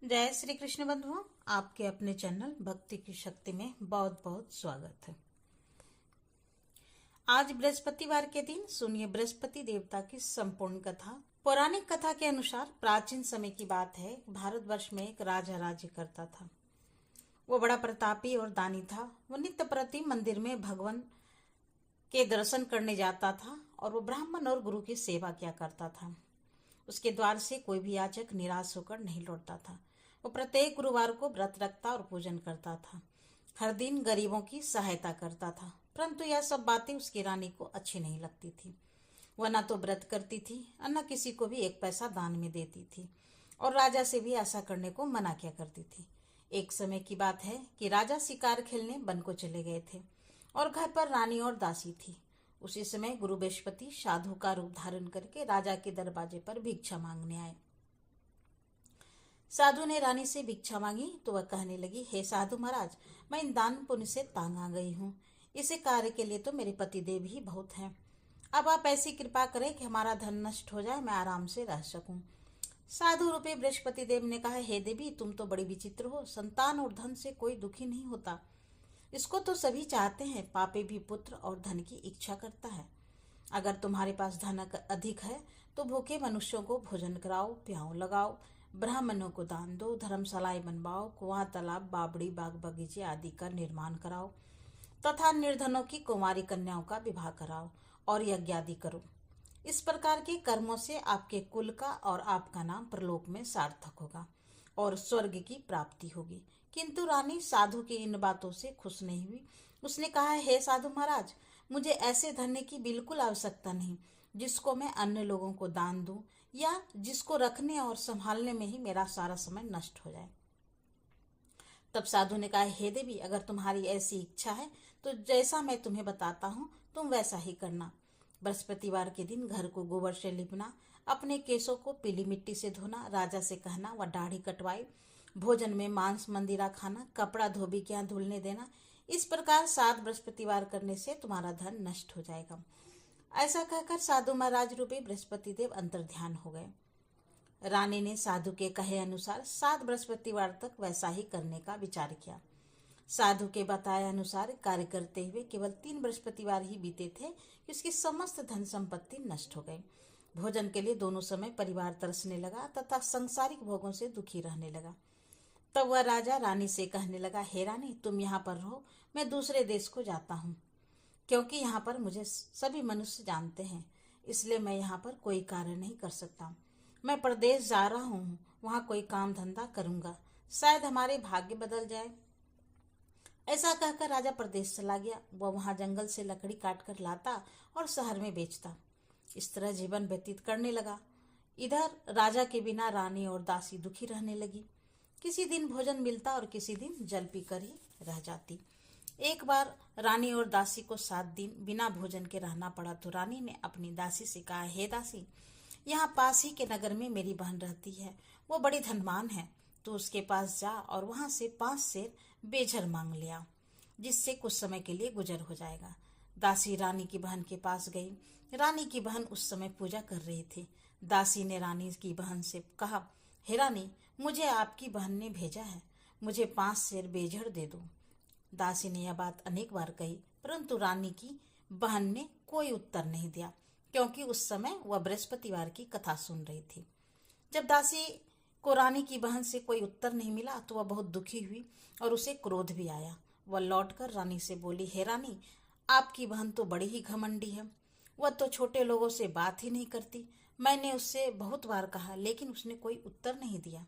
जय श्री कृष्ण बंधुओं, आपके अपने चैनल भक्ति की शक्ति में बहुत बहुत स्वागत है। आज बृहस्पतिवार के दिन सुनिए बृहस्पति देवता की संपूर्ण कथा। पौराणिक कथा के अनुसार प्राचीन समय की बात है। भारतवर्ष में एक राजा राज्य करता था। वो बड़ा प्रतापी और दानी था। वो नित्य प्रति मंदिर में भगवान के दर्शन करने जाता था और वो ब्राह्मण और गुरु की सेवा किया करता था। उसके द्वार से कोई भी याचक निराश होकर नहीं लौटता था। वो प्रत्येक गुरुवार को व्रत रखता और पूजन करता था। हर दिन गरीबों की सहायता करता था। परंतु यह सब बातें उसकी रानी को अच्छी नहीं लगती थी। वह न तो व्रत करती थी और न किसी को भी एक पैसा दान में देती थी और राजा से भी ऐसा करने को मना किया करती थी। एक समय की बात है कि राजा शिकार खेलने वन को चले गए थे और घर पर रानी और दासी थी। उसी समय गुरु बृहस्पति साधु का रूप धारण करके राजा के दरवाजे पर भिक्षा मांगने आए। साधु ने रानी से भिक्षा मांगी तो वह कहने लगी, हे साधु महाराज, मैं इन दान पुण्य से तांग आ गई हूँ। इसे कार्य के लिए तो मेरे पतिदेव ही बहुत हैं। अब आप ऐसी कृपा करें कि हमारा धन नष्ट हो जाए, मैं आराम से रह सकूं। साधु रूपे बृहस्पति देव ने कहा, हे देवी, तुम तो बड़ी विचित्र हो। संतान और धन से कोई दुखी नहीं होता। इसको तो सभी चाहते हैं। पापी भी पुत्र और धन की इच्छा करता है। अगर तुम्हारे पास धन अधिक है तो भूखे मनुष्यों को भोजन कराओ, प्याऊ लगाओ, ब्राह्मणों को दान दो, धर्मशालाएं बनवाओ, कुआं, तालाब, बावड़ी, बाग बगीचे आदि का निर्माण कराओ तथा निर्धनों की कुमारी कन्याओं का विवाह कराओ और यज्ञ आदि करो। इस प्रकार के कर्मों से आपके कुल का और आपका नाम प्रलोक में सार्थक होगा और स्वर्ग की प्राप्ति होगी। किंतु रानी साधु की इन बातों से खुश नहीं हुई। उसने कहा, हे साधु महाराज, मुझे ऐसे धन की बिल्कुल आवश्यकता नहीं जिसको मैं अन्य लोगों को दान दूं या जिसको रखने और संभालने में ही मेरा सारा समय नष्ट हो जाए। तब साधु ने कहा, हे देवी, अगर तुम्हारी ऐसी इच्छा है तो जैसा मैं तुम्हें बताता हूँ तुम वैसा ही करना। बृहस्पतिवार के दिन घर को गोबर से लिपना, अपने केसों को पीली मिट्टी से धोना, राजा से कहना वह दाढ़ी कटवाए, भोजन में मांस मंदिरा खाना, कपड़ा धोबी के यहाँ धुलने देना। इस प्रकार 7 बृहस्पतिवार करने से तुम्हारा धन नष्ट हो जाएगा। ऐसा कहकर साधु महाराज रूपी बृहस्पति देव अंतर्ध्यान हो गए। रानी ने साधु के कहे अनुसार 7 बृहस्पतिवार तक वैसा ही करने का विचार किया। साधु के बताए अनुसार कार्य करते हुए केवल 3 बृहस्पतिवार ही बीते थे कि उसकी समस्त धन संपत्ति नष्ट हो गई। भोजन के लिए दोनों समय परिवार तरसने लगा तथा सांसारिक भोगों से दुखी रहने लगा। तब वह राजा रानी से कहने लगा, हे रानी, तुम यहाँ पर रहो, मैं दूसरे देश को जाता हूँ, क्योंकि यहाँ पर मुझे सभी मनुष्य जानते हैं, इसलिए मैं यहाँ पर कोई कार्य नहीं कर सकता। मैं प्रदेश जा रहा हूँ, वहाँ कोई काम धंधा करूँगा, शायद हमारे भाग्य बदल जाए। ऐसा कहकर राजा प्रदेश चला गया। वह वहां जंगल से लकड़ी काट कर लाता और शहर में बेचता। इस तरह जीवन व्यतीत करने लगा। इधर राजा के बिना रानी और दासी दुखी रहने लगी। किसी दिन भोजन मिलता और किसी दिन जल पीकर ही रह जाती। एक बार रानी और दासी को 7 दिन बिना भोजन के रहना पड़ा तो रानी ने अपनी दासी से कहा, हे दासी, यहाँ पास ही के नगर में मेरी बहन रहती है। वो बड़ी धनवान है। तो उसके पास जा और वहां से 5 सेर बेझर मांग लिया, जिससे कुछ समय के लिए गुजर हो जाएगा। दासी रानी की बहन के पास गई। रानी की बहन उस समय पूजा कर रही थी। दासी ने रानी की बहन से कहा, हे रानी, मुझे आपकी बहन ने भेजा है, मुझे 5 सेर बेझर दे दो। दासी ने यह बात अनेक बार कही, परंतु रानी की बहन ने कोई उत्तर नहीं दिया, क्योंकि उस समय वह बृहस्पतिवार की कथा सुन रही थी। जब दासी को रानी की बहन से कोई उत्तर नहीं मिला तो वह बहुत दुखी हुई और उसे क्रोध भी आया। वह लौटकर रानी से बोली, हे रानी, आपकी बहन तो बड़ी ही घमंडी है। वह तो छोटे लोगों से बात ही नहीं करती। मैंने उससे बहुत बार कहा, लेकिन उसने कोई उत्तर नहीं दिया।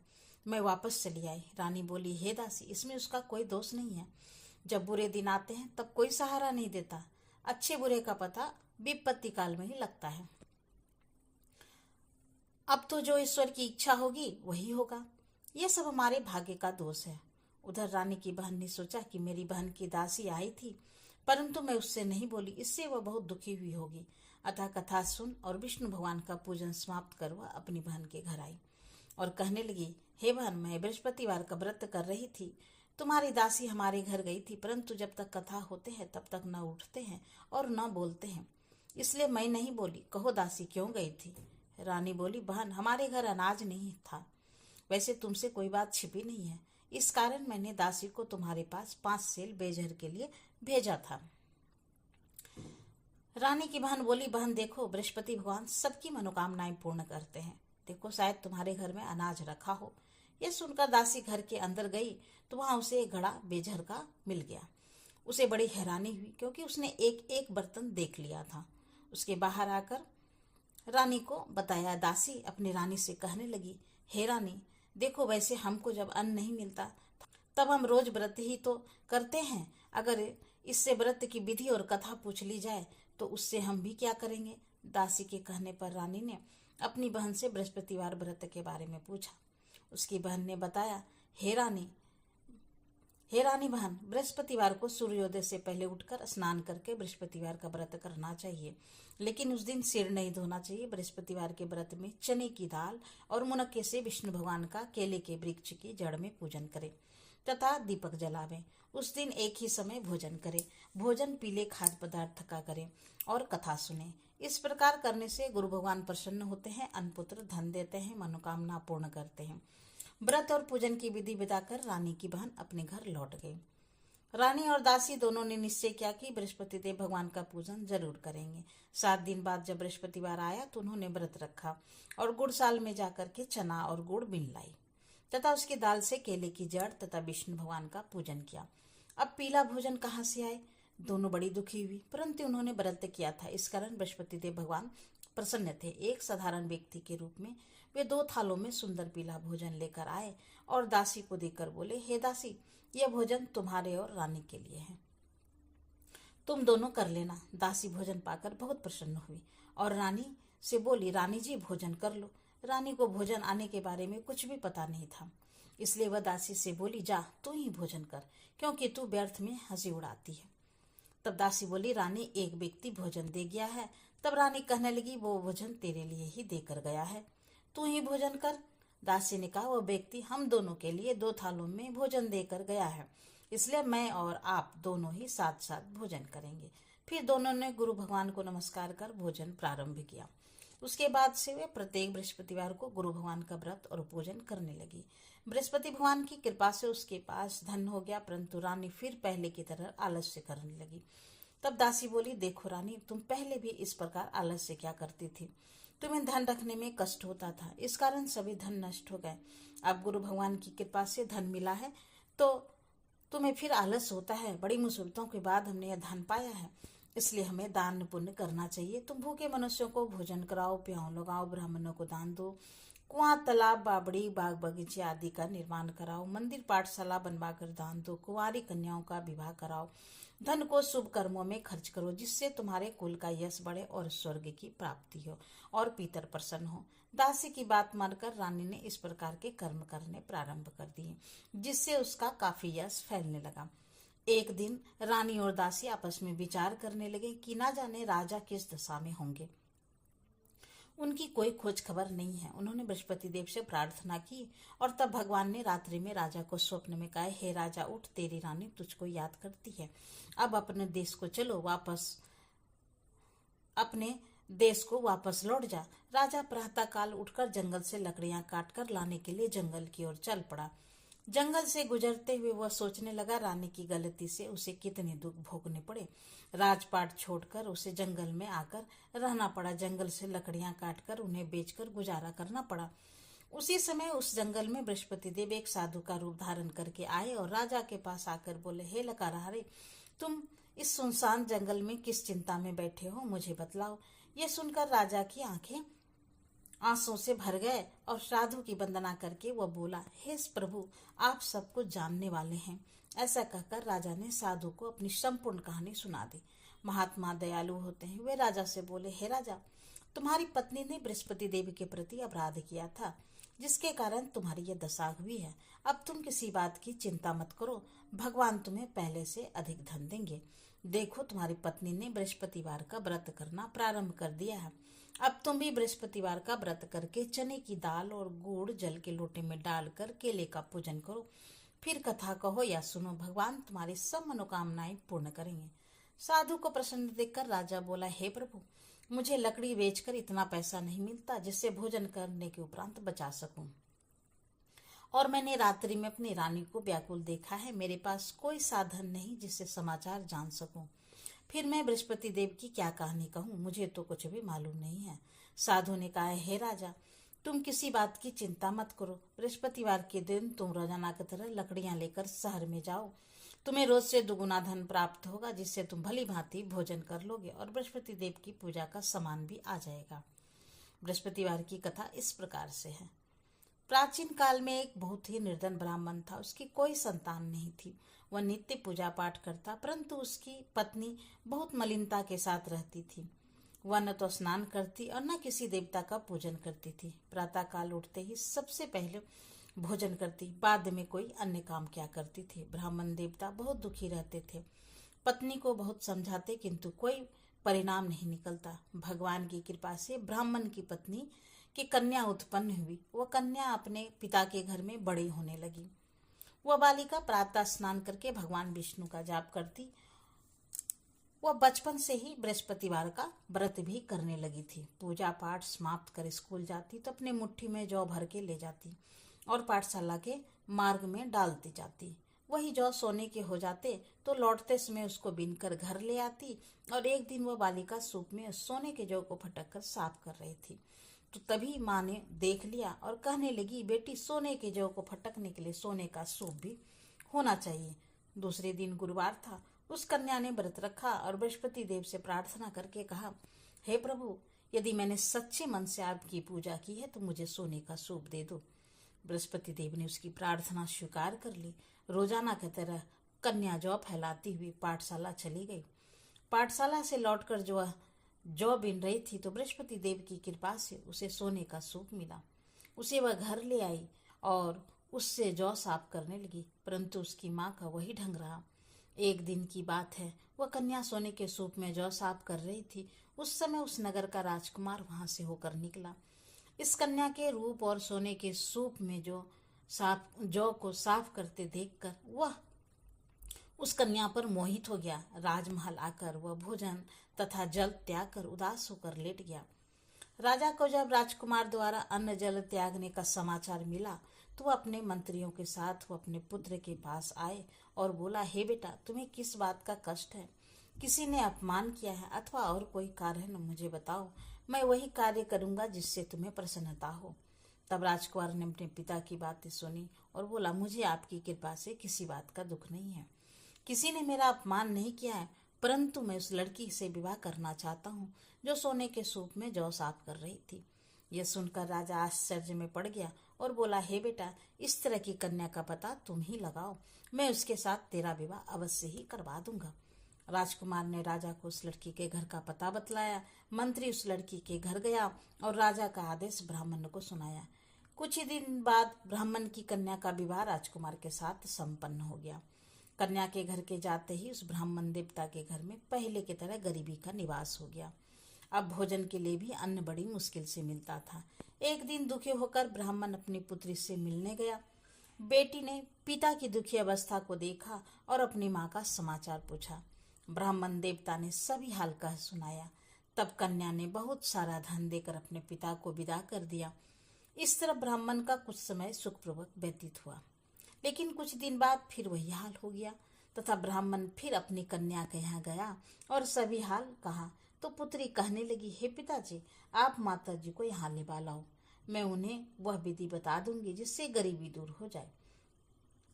मैं वापस चली आई। रानी बोली, हे दासी, इसमें उसका कोई दोष नहीं है। जब बुरे दिन आते हैं तब कोई सहारा नहीं देता। अच्छे बुरे का पता विपत्ति काल में ही लगता है। अब तो जो ईश्वर की इच्छा होगी वही होगा। यह सब हमारे भाग्य का दोष है। उधर रानी की बहन ने सोचा कि मेरी बहन की दासी आई थी, परंतु मैं उससे नहीं बोली, इससे वह बहुत दुखी हुई होगी। अतः कथा सुन और विष्णु भगवान का पूजन समाप्त कर वह अपनी बहन के घर आई और कहने लगी, हे बहन, मैं बृहस्पतिवार का व्रत कर रही थी। तुम्हारी दासी हमारे घर गई थी, परंतु जब तक कथा होते हैं तब तक न उठते हैं और न बोलते हैं, इसलिए मैं नहीं बोली। कहो दासी, क्यों गई थी? रानी बोली, बहन, हमारे घर अनाज नहीं था वैसे तुमसे कोई बात छिपी नहीं है, इस कारण मैंने दासी को तुम्हारे पास 5 सेल बेजहर के लिए भेजा था। रानी की बहन बोली, बहन देखो, बृहस्पति भगवान सबकी मनोकामनाएं पूर्ण करते हैं। देखो, शायद तुम्हारे घर में अनाज रखा हो। यह सुनकर दासी घर के अंदर गई तो वहां उसे एक घड़ा बेजहर का मिल गया। उसे बड़ी हैरानी हुई, क्योंकि उसने एक एक बर्तन देख लिया था। उसके बाहर आकर रानी को बताया। दासी अपनी रानी से कहने लगी, हे रानी, देखो, वैसे हमको जब अन्न नहीं मिलता तब हम रोज व्रत ही तो करते हैं। अगर इससे व्रत की विधि और कथा पूछ ली जाए तो उससे हम भी क्या करेंगे। दासी के कहने पर रानी ने अपनी बहन से बृहस्पतिवार व्रत के बारे में पूछा। उसकी बहन ने बताया, हे रानी बहन, बृहस्पतिवार को सूर्योदय से पहले उठकर स्नान करके बृहस्पतिवार का व्रत करना चाहिए, लेकिन उस दिन सिर नहीं धोना चाहिए। बृहस्पतिवार के व्रत में चने की दाल और मुनक्के से विष्णु भगवान का केले के वृक्ष की जड़ में पूजन करें तथा दीपक जलावें। उस दिन एक ही समय भोजन करें। भोजन पीले खाद्य पदार्थ का करें और कथा सुने। इस प्रकार करने से गुरु भगवान प्रसन्न होते हैं, अन्नपुत्र धन देते हैं, मनोकामना पूर्ण करते हैं। व्रत और पूजन की विधि बताकर रानी की बहन अपने घर लौट गई। रानी और दासी दोनों ने निश्चय किया कि बृहस्पति देव भगवान का पूजन जरूर करेंगे। 7 दिन बाद जब बृहस्पतिवार आया तो उन्होंने व्रत रखा और गुड़साल में जाकर के चना और गुड़ बिन लाई तथा उसकी दाल से केले की जड़ तथा विष्णु भगवान का पूजन किया। अब पीला भोजन कहाँ से आए? दोनों बड़ी दुखी हुई, परंतु उन्होंने व्रत किया था, इस कारण बृहस्पति देव भगवान प्रसन्न थे। एक साधारण व्यक्ति के रूप में वे 2 थालों में सुंदर पीला भोजन लेकर आए और दासी को देकर बोले, हे दासी, यह भोजन तुम्हारे और रानी के लिए है, तुम दोनों कर लेना। दासी भोजन पाकर बहुत प्रसन्न हुई और रानी से बोली, रानी जी, भोजन कर लो। रानी को भोजन आने के बारे में कुछ भी पता नहीं था, इसलिए वह दासी से बोली, जा तू ही भोजन कर, क्योंकि तू व्यर्थ में हंसी उड़ाती है। तब दासी बोली, रानी, एक व्यक्ति भोजन दे गया है। तब रानी कहने लगी, वो भोजन तेरे लिए ही देकर गया है, तू ही भोजन कर। दासी ने कहा, वो व्यक्ति हम दोनों के लिए 2 थालों में भोजन देकर गया है, इसलिए मैं और आप दोनों ही साथ साथ भोजन करेंगे। फिर दोनों ने गुरु भगवान को नमस्कार कर भोजन प्रारंभ किया। उसके बाद से वे प्रत्येक बृहस्पतिवार को गुरु भगवान का व्रत और पूजन करने लगी। बृहस्पति भगवान की कृपा से उसके पास धन हो गया, परंतु रानी फिर पहले की तरह आलस्य करने लगी। तब दासी बोली, देखो रानी, तुम पहले भी इस प्रकार आलस्य क्या करती थी। तुम्हें धन रखने में कष्ट होता था, इस कारण सभी धन नष्ट हो गए। अब गुरु भगवान की कृपा से धन मिला है तो तुम्हें फिर आलस होता है। बड़ी मुसीबतों के बाद हमने यह धन पाया है, इसलिए हमें दान पुण्य करना चाहिए। तुम भूखे मनुष्यों को भोजन कराओ, प्याऊ लगाओ, ब्राह्मणों को दान दो, कुआं, तालाब, बावड़ी, बाग बगीचे आदि का निर्माण कराओ, मंदिर पाठशाला बनवाकर दान दो, कुंवारी कन्याओं का विवाह कराओ, धन को शुभ कर्मों में खर्च करो, जिससे तुम्हारे कुल का यश बढ़े और स्वर्ग की प्राप्ति हो और पितर प्रसन्न हो। दासी की बात मानकर रानी ने इस प्रकार के कर्म करने प्रारंभ कर दिए, जिससे उसका काफी यश फैलने लगा। एक दिन रानी और दासी आपस में विचार करने लगे कि ना जाने राजा किस दशा में होंगे। उनकी कोई खोज खबर नहीं है। उन्होंने बृहस्पति देव से प्रार्थना की और तब भगवान ने रात्रि में राजा को स्वप्न में कहा, हे राजा, उठ, तेरी रानी तुझको याद करती है। अब अपने देश को वापस लौट जा। राजा प्रातःकाल उठकर जंगल से लकड़ियां काटकर लाने के लिए जंगल की ओर चल पड़ा। जंगल से गुजरते हुए वह सोचने लगा, रानी की गलती से उसे कितने दुख भोगने पड़े। राजपाट छोड़कर उसे जंगल में आकर रहना पड़ा। जंगल से लकड़ियां काटकर उन्हें बेचकर गुजारा करना पड़ा। उसी समय उस जंगल में बृहस्पति देव एक साधु का रूप धारण करके आए और राजा के पास आकर बोले, हे लकाराहारे, तुम इस सुनसान जंगल में किस चिंता में बैठे हो, मुझे बतलाओ। ये सुनकर राजा की आंखें आंसू से भर गए और साधु की वंदना करके वह बोला, हे प्रभु, आप सब कुछ जानने वाले हैं। ऐसा कहकर राजा ने साधु को अपनी संपूर्ण कहानी सुना दी। महात्मा दयालु होते हैं। वे राजा से बोले, हे राजा, तुम्हारी पत्नी ने बृहस्पति देवी के प्रति अपराध किया था, जिसके कारण तुम्हारी यह दशा हुई है। अब तुम किसी बात की चिंता मत करो, भगवान तुम्हें पहले से अधिक धन देंगे। देखो, तुम्हारी पत्नी ने बृहस्पतिवार का व्रत करना प्रारंभ कर दिया है। अब तुम भी बृहस्पतिवार का व्रत करके चने की दाल और गुड़ जल के लोटे में डालकर केले का पूजन करो। फिर कथा कहो या सुनो, भगवान तुम्हारी सब मनोकामनाएं पूर्ण करेंगे। साधु को प्रसन्न देखकर राजा बोला, हे प्रभु, मुझे लकड़ी बेचकर इतना पैसा नहीं मिलता जिससे भोजन करने के उपरांत बचा सकूं। और मैंने रात्रि में अपनी रानी को व्याकुल देखा है। मेरे पास कोई साधन नहीं जिससे समाचार जान सकूं। फिर मैं बृहस्पति देव की क्या कहानी कहूँ, मुझे तो कुछ भी मालूम नहीं है। साधु ने कहा, हे राजा, तुम किसी बात की चिंता मत करो। बृहस्पतिवार के दिन तुम रोजाना की तरह लकड़ियां लेकर शहर में जाओ। तुम्हें रोज से दुगुना धन प्राप्त होगा, जिससे तुम भली भांति भोजन कर लोगे और बृहस्पति देव की पूजा का सामान भी आ जाएगा। बृहस्पतिवार की कथा इस प्रकार से है। प्राचीन काल में एक बहुत ही निर्धन ब्राह्मण था। उसकी कोई संतान नहीं थी। वह नित्य पूजा पाठ करता, परंतु उसकी पत्नी बहुत मलिनता के साथ रहती थी। वह न तो स्नान करती और न किसी देवता का पूजन करती थी। प्रातः काल उठते ही सबसे पहले भोजन करती, बाद में कोई अन्य काम क्या करती थी। ब्राह्मण देवता बहुत दुखी रहते थे। पत्नी को बहुत समझाते, किंतु कोई परिणाम नहीं निकलता। भगवान की कृपा से ब्राह्मण की पत्नी की कन्या उत्पन्न हुई। वह कन्या अपने पिता के घर में बड़ी होने लगी। वह बालिका प्रातः स्नान करके भगवान विष्णु का जाप करती। वह बचपन से ही बृहस्पतिवार का व्रत भी करने लगी थी। पूजा पाठ समाप्त कर स्कूल जाती तो अपने मुट्ठी में जौ भर के ले जाती और पाठशाला के मार्ग में डालती जाती। वही जौ सोने के हो जाते तो लौटते समय उसको बीनकर घर ले आती। और एक दिन वह बालिका सूप में सोने के जौ को फटक कर साफ कर रही थी, तो तभी माँ ने देख लिया और कहने लगी, बेटी, सोने के जौ को फटकने के लिए सोने का सूप भी होना चाहिए। दूसरे दिन गुरुवार था। उस कन्या ने व्रत रखा और बृहस्पति देव से प्रार्थना करके कहा, हे प्रभु, यदि मैंने सच्चे मन से आपकी पूजा की है तो मुझे सोने का सूप दे दो। बृहस्पति देव ने उसकी प्रार्थना स्वीकार कर ली। रोजाना की तरह कन्या जौ फैलाती हुई पाठशाला चली गई। पाठशाला से लौटकर जौ बीन रही थी तो बृहस्पति देव की कृपा से उसे सोने का सूप मिला। उसे वह घर ले आई और उससे जौ साफ करने लगी, परंतु उसकी माँ का वही ढंग रहा। एक दिन की बात है, वह कन्या सोने के सूप में जौ साफ कर रही थी। उस समय उस नगर का राजकुमार वहां से होकर निकला। इस कन्या के रूप और सोने के सूप में जौ को साफ करते देखकर वह उस कन्या पर मोहित हो गया। राजमहल आकर वह भोजन तथा जल त्याग कर उदास होकर लेट गया। राजा को जब राजकुमार द्वारा अन्न जल त्यागने का समाचार मिला तो वह अपने मंत्रियों के साथ वह अपने पुत्र के पास आए और बोला, हे बेटा, तुम्हें किस बात का कष्ट है? किसी ने अपमान किया है अथवा और कोई कारण मुझे बताओ, मैं वही कार्य करूंगा जिससे तुम्हें प्रसन्नता हो। तब राजकुमार ने अपने पिता की बातें सुनी और बोला, मुझे आपकी कृपा से किसी बात का दुख नहीं है। किसी ने मेरा अपमान नहीं किया है, परंतु मैं उस लड़की से विवाह करना चाहता हूँ जो सोने के सूप में जौ साफ कर रही थी। यह सुनकर राजा आश्चर्य में पड़ गया और बोला, हे बेटा, इस तरह की कन्या का पता तुम ही लगाओ, मैं उसके साथ तेरा विवाह अवश्य ही करवा दूंगा। राजकुमार ने राजा को उस लड़की के घर का पता बतलाया। मंत्री उस लड़की के घर गया और राजा का आदेश ब्राह्मण को सुनाया। कुछ ही दिन बाद ब्राह्मण की कन्या का विवाह राजकुमार के साथ संपन्न हो गया। कन्या के घर के जाते ही उस ब्राह्मण देवता के घर में पहले की तरह गरीबी का निवास हो गया। अब भोजन के लिए भी अन्न बड़ी मुश्किल से मिलता था। एक दिन दुखी होकर ब्राह्मण अपनी पुत्री से मिलने गया। बेटी ने पिता की दुखी अवस्था को देखा और अपनी माँ का समाचार पूछा। ब्राह्मण देवता ने सभी हाल कह सुनाया। तब कन्या ने बहुत सारा धन देकर अपने पिता को विदा कर दिया। इस तरह ब्राह्मण का कुछ समय सुखपूर्वक व्यतीत हुआ, लेकिन कुछ दिन बाद फिर वही हाल हो गया तथा ब्राह्मण फिर अपनी कन्या के यहाँ गया और सभी हाल कहा तो पुत्री कहने लगी, हे पिताजी, आप माता जी को यहाँ ले लाओ, मैं उन्हें वह विधि बता दूंगी जिससे गरीबी दूर हो जाए।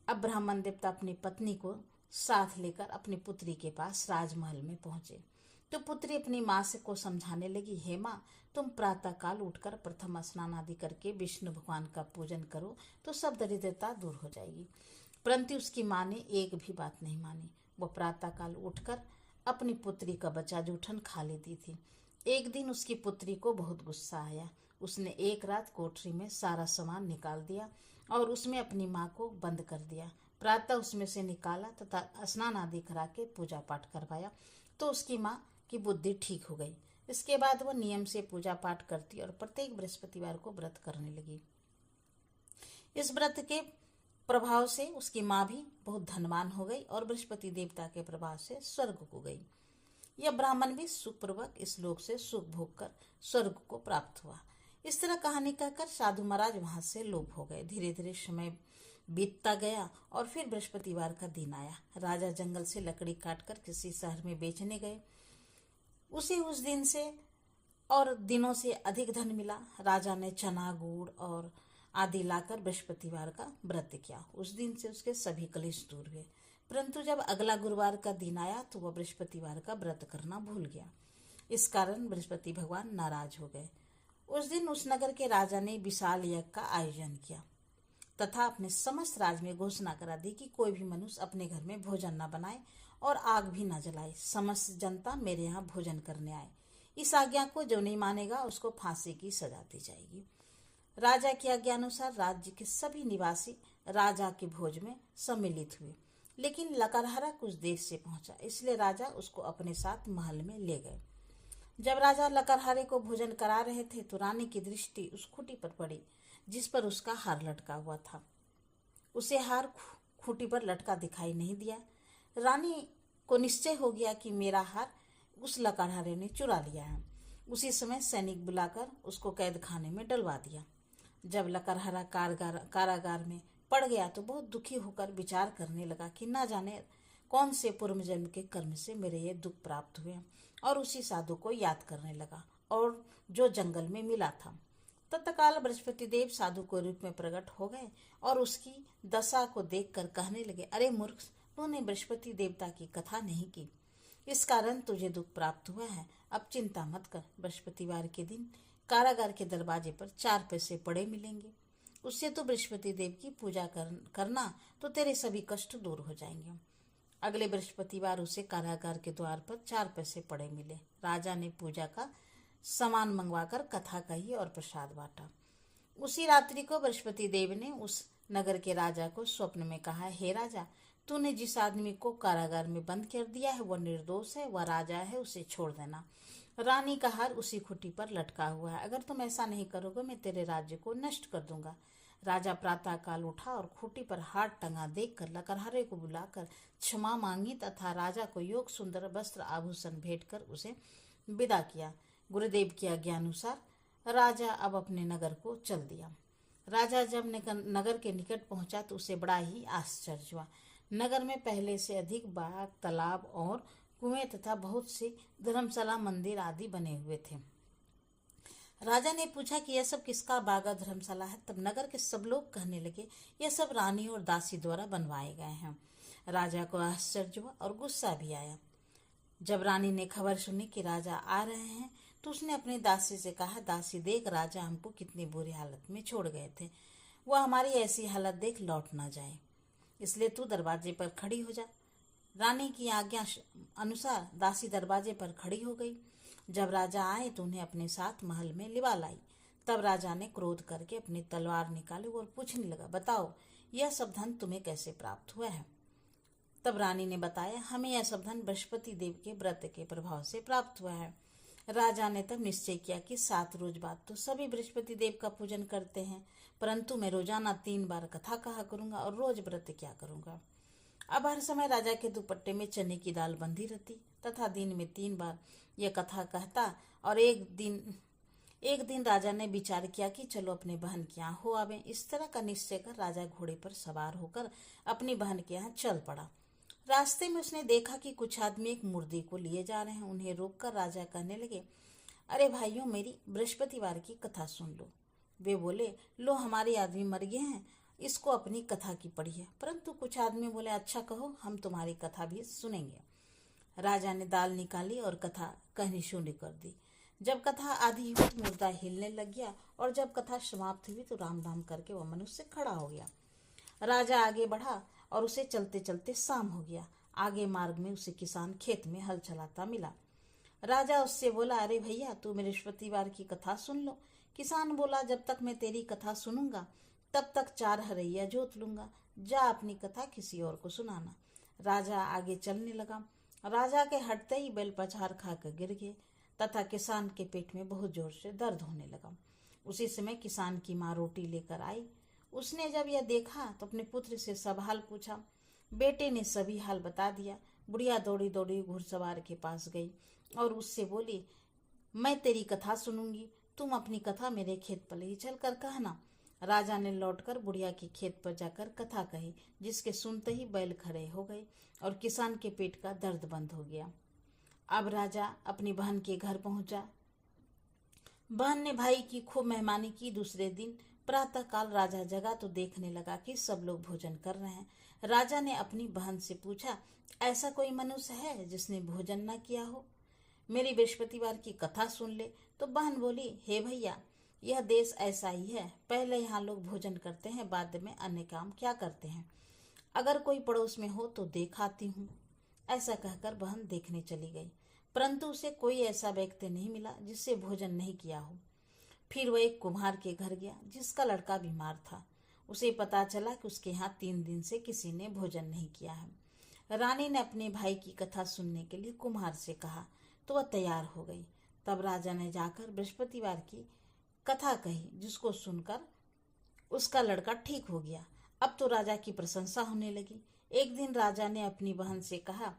अब ब्राह्मण देवता अपनी पत्नी को साथ लेकर अपनी पुत्री के पास राजमहल में पहुंचे तो पुत्री अपनी माँ से को समझाने लगी, हे माँ, तुम प्रातः काल उठकर प्रथम स्नान आदि करके विष्णु भगवान का पूजन करो तो सब दरिद्रता दूर हो जाएगी। परंतु उसकी माँ ने एक भी बात नहीं मानी। वो प्रातः काल उठकर अपनी पुत्री का बचा जूठन खा लेती थी। एक दिन उसकी पुत्री को बहुत गुस्सा आया। उसने एक रात कोठरी में सारा सामान निकाल दिया और उसमें अपनी माँ को बंद कर दिया। प्रातः उसमें से निकाला तथा स्नान आदि करा के पूजा पाठ करवाया तो उसकी माँ की बुद्धि ठीक हो गई। इसके बाद वह नियम से पूजा पाठ करती और प्रत्येक बृहस्पतिवार को व्रत करने लगी। इस व्रत के प्रभाव से उसकी माँ भी बहुत धनवान हो गई और बृहस्पति देवता के प्रभाव से स्वर्ग को गई। यह ब्राह्मण भी सुखपूर्वक इस लोक से सुख भोग कर स्वर्ग को प्राप्त हुआ। इस तरह कहानी कहकर साधु महाराज वहां से लोप हो गए। धीरे धीरे समय बीतता गया और फिर बृहस्पतिवार का दिन आया। राजा जंगल से लकड़ी काटकर किसी शहर में बेचने गए। उसे उस दिन से और दिनों से अधिक धन मिला। राजा ने चना, गुड़ और आदि लाकर बृहस्पतिवार का व्रत किया। उस दिन से उसके सभी कलेश दूर हुए। परंतु जब अगला गुरुवार का दिन आया तो वह बृहस्पतिवार का व्रत करना भूल गया। इस कारण बृहस्पति भगवान नाराज हो गए। उस दिन उस नगर के राजा ने विशाल यज्ञ का आयोजन किया तथा अपने समस्त राज में घोषणा करा दी कि कोई भी मनुष्य अपने घर में भोजन न बनाए और आग भी न जलाए। समस्त जनता मेरे यहाँ भोजन करने आए। इस आज्ञा को जो नहीं मानेगा उसको फांसी की सजा दी जाएगी। राजा की आज्ञा अनुसार राज्य के सभी निवासी राजा के भोज में सम्मिलित हुए, लेकिन लकड़हारा कुछ देर से पहुंचा, इसलिए राजा उसको अपने साथ महल में ले गए। जब राजा लकड़हारे को भोजन करा रहे थे तो रानी की दृष्टि उस खूंटी पर पड़ी जिस पर उसका हार लटका हुआ था। उसे हार खूंटी पर लटका दिखाई नहीं दिया। रानी को निश्चय हो गया कि मेरा हार उस लकड़हारे ने चुरा लिया है। उसी समय सैनिक बुलाकर उसको कैद खाने में डलवा दिया। जब लकड़हारा कारागार में पड़ गया तो बहुत दुखी होकर विचार करने लगा कि ना जाने कौन से पूर्व जन्म के कर्म से मेरे ये दुख प्राप्त हुए, और उसी साधु को याद करने लगा और जो जंगल में मिला था। तत्काल बृहस्पति देव साधु के रूप में प्रकट हो गए और उसकी दशा को देखकर कहने लगे, अरे मूर्ख, तूने बृहस्पति देवता की कथा नहीं की, इस कारण तुझे दुख प्राप्त हुआ है। अब चिंता मत कर। बृहस्पतिवार के दिन कारागार के दरवाजे पर 4 पैसे पड़े मिलेंगे। उससे तो बृहस्पति देव की पूजा करना तो तेरे सभी कष्ट दूर हो जाएंगे। अगले बृहस्पतिवार उसे कारागार के द्वार पर 4 पैसे पड़े मिले। राजा ने पूजा का सामान मंगवाकर कथा कही और प्रसाद बांटा। उसी रात्रि को बृहस्पति देव ने उस नगर के राजा को स्वप्न में कहा, हे राजा, तूने जिस आदमी को कारागार में बंद कर दिया है वह निर्दोष है, वह राजा है, उसे छोड़ देना। रानी का हार उसी खूंटी पर लटका हुआ है। अगर तुम ऐसा नहीं करोगे मैं तेरे राज्य को नष्ट कर दूंगा। राजा प्रातः काल उठा और खूंटी पर हार टंगा देखकर लकड़हारे को बुलाकर क्षमा मांगी तथा राजा को योग सुंदर वस्त्र आभूषण भेंट कर उसे विदा किया। गुरुदेव की आज्ञा अनुसार राजा अब अपने नगर को चल दिया। राजा जब नगर के निकट पहुंचा तो उसे बड़ा ही आश्चर्य हुआ। नगर में पहले से अधिक बाग, तालाब और कुएं तथा बहुत से धर्मशाला, मंदिर आदि बने हुए थे। राजा ने पूछा कि यह सब किसका बाग और धर्मशाला है। तब नगर के सब लोग कहने लगे, यह सब रानी और दासी द्वारा बनवाए गए हैं। राजा को आश्चर्य हुआ और गुस्सा भी आया। जब रानी ने खबर सुनी कि राजा आ रहे हैं तो उसने अपनी दासी से कहा, दासी देख, राजा हमको कितनी बुरी हालत में छोड़ गए थे, वह हमारी ऐसी हालत देख लौट ना जाए, इसलिए तू दरवाजे पर खड़ी हो जा। रानी की आज्ञा अनुसार दासी दरवाजे पर खड़ी हो गई। जब राजा आए तो उन्हें अपने साथ महल में लिवा लाई। तब राजा ने क्रोध करके अपनी तलवार निकाली और पूछने लगा, बताओ यह सब धन तुम्हें कैसे प्राप्त हुआ है। तब रानी ने बताया, हमें यह सब धन बृहस्पति देव के व्रत के प्रभाव से प्राप्त हुआ है। राजा ने तब निश्चय किया कि 7 रोज बाद तो सभी बृहस्पति देव का पूजन करते हैं, परंतु मैं रोजाना 3 बार कथा कहा करूंगा और रोज व्रत क्या करूंगा। अब हर समय राजा के दुपट्टे में चने की दाल बंधी रहती तथा दिन में 3 बार यह कथा कहता। और एक दिन राजा ने विचार किया कि चलो अपने बहन के यहाँ हो आवे। इस तरह का निश्चय कर राजा घोड़े पर सवार होकर अपनी बहन के यहाँ चल पड़ा। रास्ते में उसने देखा कि कुछ आदमी एक मुर्दे को लिए जा रहे हैं। उन्हें रोककर राजा कहने लगे, अरे भाइयों, मेरी बृहस्पतिवार की कथा सुन लो। वे बोले, लो, हमारे आदमी मर गए हैं, इसको अपनी कथा की पड़ी है। परंतु कुछ आदमी बोले, अच्छा कहो, हम तुम्हारी कथा भी सुनेंगे। राजा ने दाल निकाली और कथा कहनी शुरू कर दी। जब कथा आधी हुई तो मुर्दा हिलने लग गया और जब कथा समाप्त हुई तो राम राम करके वह मनुष्य खड़ा हो गया। राजा आगे बढ़ा और उसे चलते चलते शाम हो गया। आगे मार्ग में उसे किसान खेत में हल चलाता मिला। राजा उससे बोला, अरे भैया, तू बृहस्पतिवार की कथा सुन लो। किसान बोला, जब तक मैं तेरी कथा सुनूंगा तब तक 4 हरैया जोत लूंगा। जा अपनी कथा किसी और को सुनाना। राजा आगे चलने लगा। राजा के हटते ही बैल पछाड़ खाकर गिर गए तथा किसान के पेट में बहुत जोर से दर्द होने लगा। उसी समय किसान की माँ रोटी लेकर आई। उसने जब यह देखा तो अपने पुत्र से सब हाल पूछा। बेटे ने सभी हाल बता दिया। बुढ़िया दौड़ी दौड़ी घुड़सवार के पास गई और उससे बोली, मैं तेरी कथा सुनूंगी, तुम अपनी कथा मेरे खेत पर ले चल कर कहना। राजा ने लौटकर बुढ़िया के खेत पर जाकर कथा कही, जिसके सुनते ही बैल खड़े हो गए और किसान के पेट का दर्द बंद हो गया। अब राजा अपनी बहन के घर पहुंचा। बहन ने भाई की खूब मेहमानी की। दूसरे दिन प्रातःकाल राजा जगा तो देखने लगा कि सब लोग भोजन कर रहे हैं। राजा ने अपनी बहन से पूछा, ऐसा कोई मनुष्य है जिसने भोजन न किया हो? मेरी बृहस्पतिवार की कथा सुन ले। तो बहन बोली, हे भैया, यह देश ऐसा ही है। पहले यहाँ लोग भोजन करते हैं, बाद में अन्य काम क्या करते हैं। अगर कोई पड़ोस में हो तो देखाती हूँ। ऐसा कहकर बहन देखने चली गई, परंतु उसे कोई ऐसा व्यक्ति नहीं मिला जिससे भोजन नहीं किया हो। फिर वह एक कुम्हार के घर गया जिसका लड़का बीमार था। उसे पता चला कि उसके यहाँ 3 दिन से किसी ने भोजन नहीं किया है। रानी ने अपने भाई की कथा सुनने के लिए कुम्हार से कहा तो वह तैयार हो गई। तब राजा ने जाकर बृहस्पतिवार की कथा कही, जिसको सुनकर उसका लड़का ठीक हो गया। अब तो राजा की प्रशंसा होने लगी। एक दिन राजा ने अपनी बहन से कहा,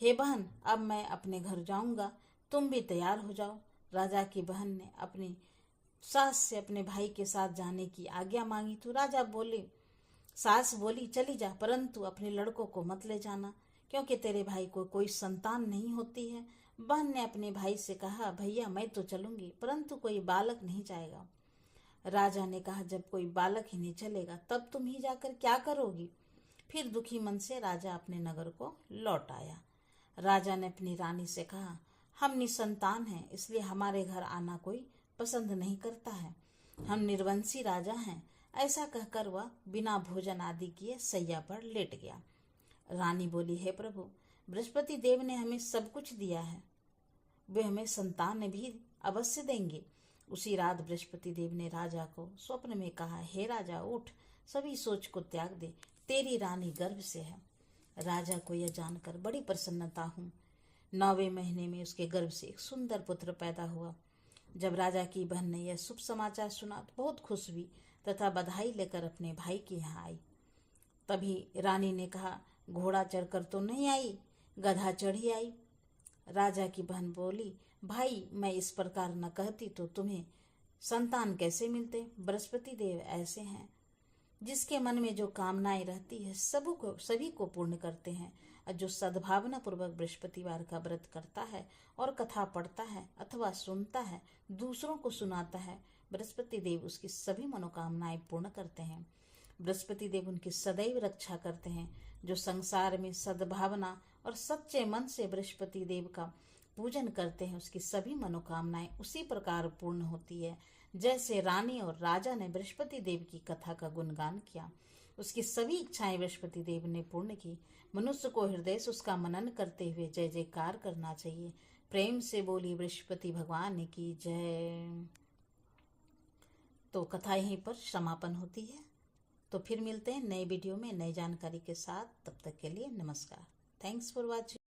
हे बहन, अब मैं अपने घर जाऊंगा, तुम भी तैयार हो जाओ। राजा की बहन ने अपनी सास से अपने भाई के साथ जाने की आज्ञा मांगी तो सास बोली, चली जा, परंतु अपने लड़कों को मत ले जाना, क्योंकि तेरे भाई को कोई संतान नहीं होती है। बहन ने अपने भाई से कहा, भैया मैं तो चलूंगी, परंतु कोई बालक नहीं जाएगा। राजा ने कहा, जब कोई बालक ही नहीं चलेगा तब तुम ही जाकर क्या करोगी? फिर दुखी मन से राजा अपने नगर को लौट आया। राजा ने अपनी रानी से कहा, हम निसंतान हैं, इसलिए हमारे घर आना कोई पसंद नहीं करता है। हम निर्वंशी राजा हैं। ऐसा कहकर वह बिना भोजन आदि किए सैया पर लेट गया। रानी बोली, हे प्रभु, बृहस्पति देव ने हमें सब कुछ दिया है, वे हमें संतान भी अवश्य देंगे। उसी रात बृहस्पति देव ने राजा को स्वप्न में कहा, हे राजा, उठ, सभी सोच को त्याग दे, तेरी रानी गर्भ से है। राजा को यह जानकर बड़ी प्रसन्नता हुई। 9वें महीने में उसके गर्भ से एक सुंदर पुत्र पैदा हुआ। जब राजा की बहन ने यह शुभ समाचार सुना तो बहुत खुश हुई तथा बधाई लेकर अपने भाई के यहाँ आई। तभी रानी ने कहा, घोड़ा चढ़कर तो नहीं आई, गधा चढ़ी आई। राजा की बहन बोली, भाई, मैं इस प्रकार न कहती तो तुम्हें संतान कैसे मिलते? बृहस्पति देव ऐसे हैं, जिसके मन में जो कामनाएं रहती है सभी को पूर्ण करते हैं। और जो सद्भावना पूर्वक बृहस्पतिवार का व्रत करता है और कथा पढ़ता है अथवा सुनता है, दूसरों को सुनाता है, बृहस्पति देव उसकी सभी मनोकामनाएं पूर्ण करते हैं। बृहस्पति देव उनकी सदैव रक्षा करते हैं। जो संसार में सद्भावना और सच्चे मन से बृहस्पति देव का पूजन करते हैं, उसकी सभी मनोकामनाएं उसी प्रकार पूर्ण होती है जैसे रानी और राजा ने बृहस्पति देव की कथा का गुणगान किया। उसकी सभी इच्छाएं बृहस्पति देव ने पूर्ण की। मनुष्य को हृदय से उसका मनन करते हुए जय जयकार करना चाहिए। प्रेम से बोली बृहस्पति भगवान की जय। तो कथा यहीं पर समापन होती है। तो फिर मिलते हैं नए वीडियो में नई जानकारी के साथ। तब तक के लिए नमस्कार। Thanks for watching.